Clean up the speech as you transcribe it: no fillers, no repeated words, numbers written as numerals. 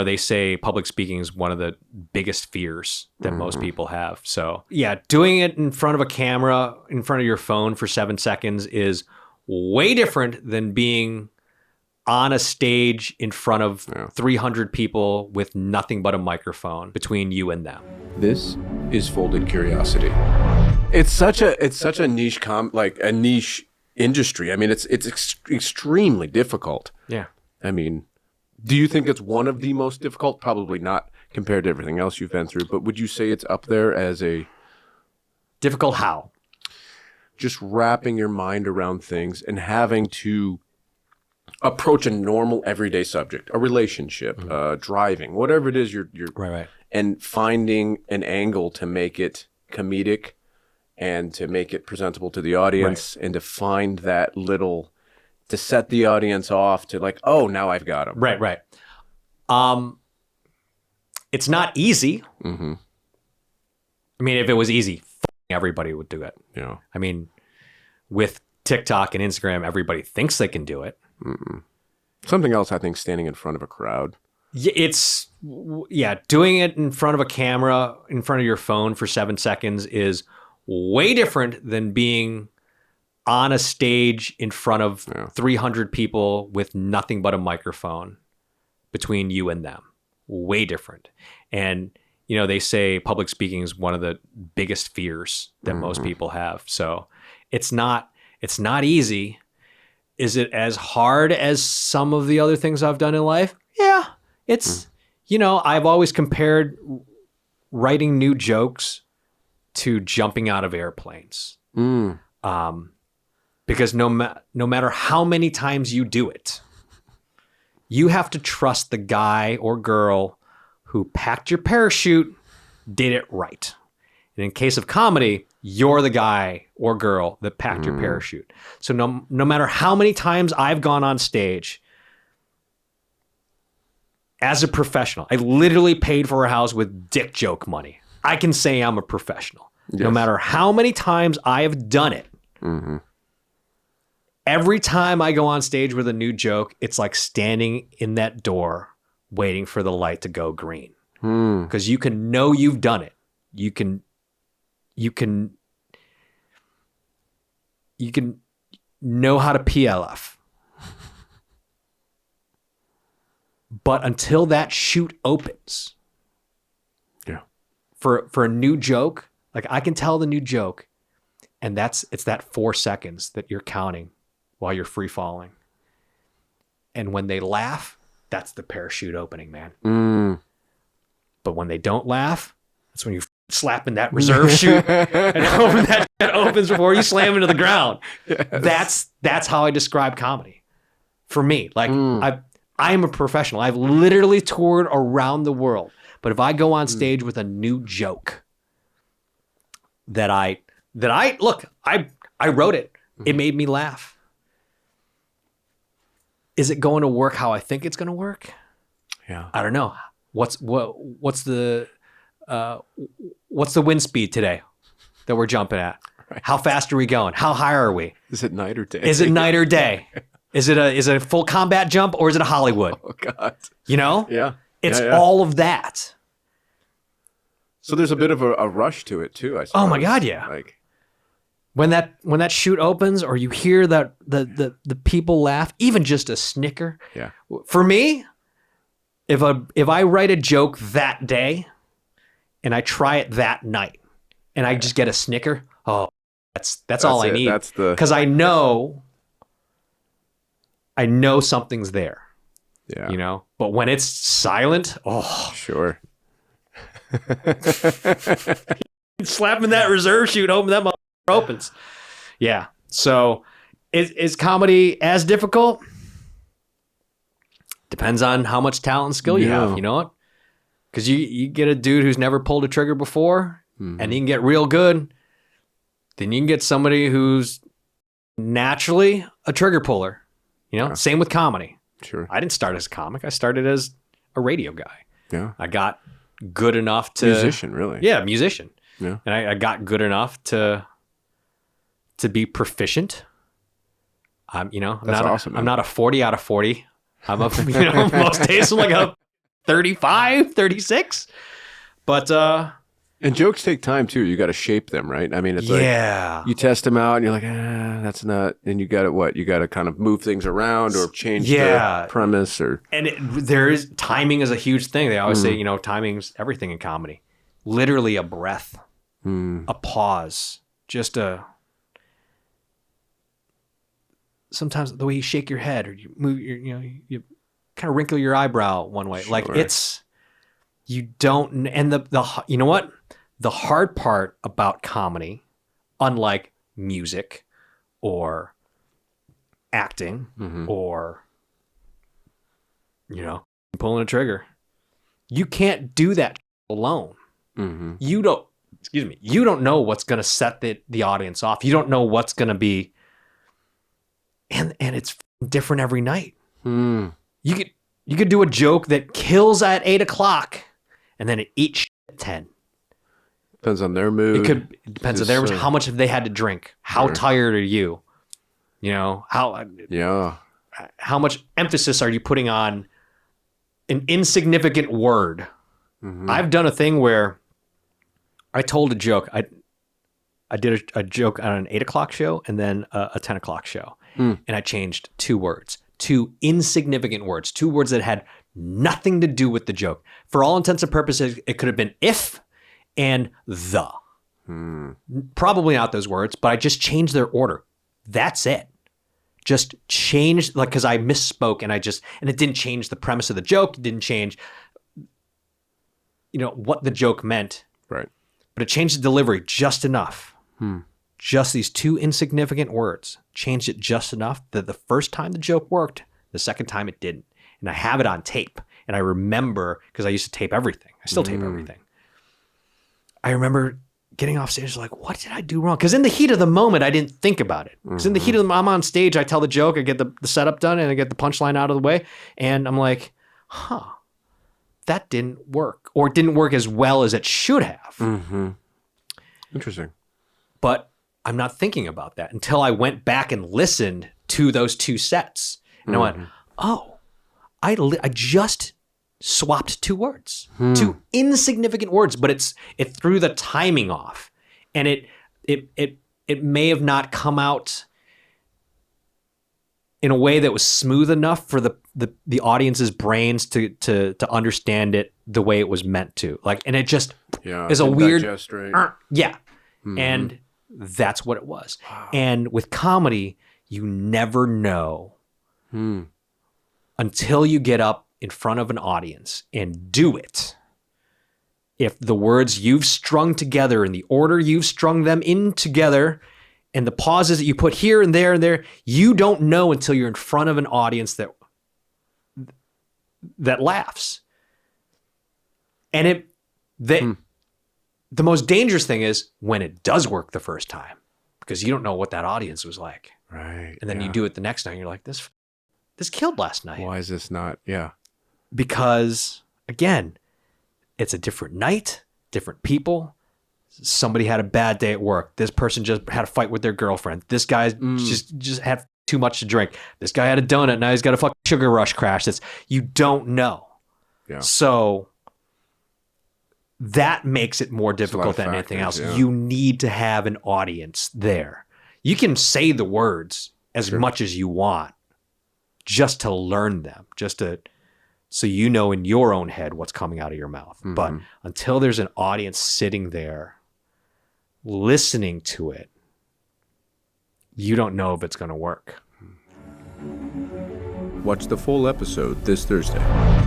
they say public speaking is one of the biggest fears that most people have. So yeah, doing it in front of a camera, in front of your phone for 7 seconds is way different than being on a stage in front of 300 people with nothing but a microphone between you and them. This is Folded Curiosity. It's such a niche a niche industry. I mean, it's extremely difficult. Yeah. I mean, do you think it's one of the most difficult? Probably not compared to everything else you've been through, but would you say it's up there as a difficult how? Just wrapping your mind around things and having to approach a normal everyday subject, a relationship, driving, whatever it is you're right. And finding an angle to make it comedic and to make it presentable to the audience and to find that little, to set the audience off to like, oh, now I've got them. Right. It's not easy. Mm-hmm. I mean, if it was easy, everybody would do it. Yeah. I mean, with TikTok and Instagram, everybody thinks they can do it. Mm-mm. Something else, I think, standing in front of a crowd. Yeah, doing it in front of a camera, in front of your phone for 7 seconds is way different than being on a stage in front of 300 people with nothing but a microphone between you and them. Way different. And, they say public speaking is one of the biggest fears that most people have. So it's not easy. Is it as hard as some of the other things I've done in life? Yeah. It's, I've always compared writing new jokes to jumping out of airplanes. Because no matter how many times you do it, you have to trust the guy or girl who packed your parachute did it right. And in case of comedy, you're the guy or girl that packed your parachute. So no matter how many times I've gone on stage as a professional, I literally paid for a house with dick joke money. I can say I'm a professional. Yes. No matter how many times I have done it, every time I go on stage with a new joke, it's like standing in that door waiting for the light to go green. Because you can know you've done it. You can know how to PLF. But until that chute opens, for a new joke, like I can tell the new joke, and it's that 4 seconds that you're counting while you're free falling. And when they laugh, that's the parachute opening, man. But when they don't laugh, that's when you slap in that reserve chute and open that opens before you slam into the ground. Yes. That's how I describe comedy for me. Like I am a professional. I've literally toured around the world. But if I go on stage with a new joke that I wrote it, it made me laugh. Is it going to work how I think it's going to work? Yeah. I don't know. What's the wind speed today that we're jumping at? Right. How fast are we going? How high are we? Is it night or day? Is it night or day? Is it a full combat jump or is it a Hollywood? Oh God. Yeah. It's all of that. So there's a bit of a rush to it too, I suppose. Oh my God, yeah. Like when that chute opens or you hear that the people laugh, even just a snicker. Yeah. For me, if I write a joke that day and I try it that night and I just get a snicker, that's all I need. That's because I know something's there. Yeah. But when it's silent, sure. Slapping that reserve chute, hoping that opens. Yeah. So is comedy as difficult? Depends on how much talent and skill you have. You know what? Because you get a dude who's never pulled a trigger before and he can get real good. Then you can get somebody who's naturally a trigger puller. Same with comedy. Sure. I didn't start as a comic. I started as a radio guy. Yeah. I got good enough to... Musician, really. Yeah, musician. Yeah. And I got good enough to be proficient. That's awesome, man. I'm not a 40 out of 40. I'm a, most days I'm like a 35, 36. But and jokes take time too. You got to shape them, right? I mean, it's like you test them out and you're like, that's not, and you got to you got to kind of move things around or change the premise or. And timing is a huge thing. They always say, you know, timing's everything in comedy. Literally a breath, a pause, just sometimes the way you shake your head or you move you kind of wrinkle your eyebrow one way. Sure. Like you don't, and the you know what? The hard part about comedy, unlike music or acting or, you know, pulling a trigger, you can't do that alone. You don't know what's going to set the audience off. You don't know what's going to be, and it's different every night. You could do a joke that kills at 8:00 and then it eats at 10. Depends on their mood. It depends on their mood. How much have they had to drink? How tired are you? You know, how much emphasis are you putting on an insignificant word? I've done a thing where I told a joke. I did a joke on an 8:00 show and then a 10:00 show. And I changed 2 words, 2 insignificant words, 2 words that had nothing to do with the joke. For all intents and purposes, it could have been if and the. Probably not those words, but I just changed their order. That's it. Just changed, like, because I misspoke and it didn't change the premise of the joke. It didn't change, you know, what the joke meant. Right. But it changed the delivery just enough. Just these 2 insignificant words changed it just enough that the first time the joke worked, the second time it didn't. And I have it on tape. And I remember, because I used to tape everything. I still tape everything. I remember getting off stage like, what did I do wrong? Because in the heat of the moment, I didn't think about it. Because in the heat of the I'm on stage, I tell the joke, I get the setup done, and I get the punchline out of the way. And I'm like, that didn't work. Or it didn't work as well as it should have. Interesting. But I'm not thinking about that until I went back and listened to those 2 sets. And I went, I just swapped 2 words, 2 insignificant words, but it threw the timing off, and it may have not come out in a way that was smooth enough for the audience's brains to understand it the way it was meant to. Like, and it just is a weird, and that's what it was. Wow. And with comedy, you never know until you get up in front of an audience and do it. If the words you've strung together in the order you've strung them in together and the pauses that you put here and there, you don't know until you're in front of an audience that laughs. And the most dangerous thing is when it does work the first time, because you don't know what that audience was like. Right. And then you do it the next night and you're like, this killed last night. Why is this not? Yeah. Because, again, it's a different night, different people. Somebody had a bad day at work. This person just had a fight with their girlfriend. This guy just had too much to drink. This guy had a donut. Now he's got a fucking sugar rush crash. You don't know. Yeah. So that makes it more difficult than anything else. Yeah. You need to have an audience there. You can say the words as much as you want just to learn them, so you know in your own head what's coming out of your mouth. But until there's an audience sitting there listening to it, you don't know if it's going to work. Watch the full episode this Thursday.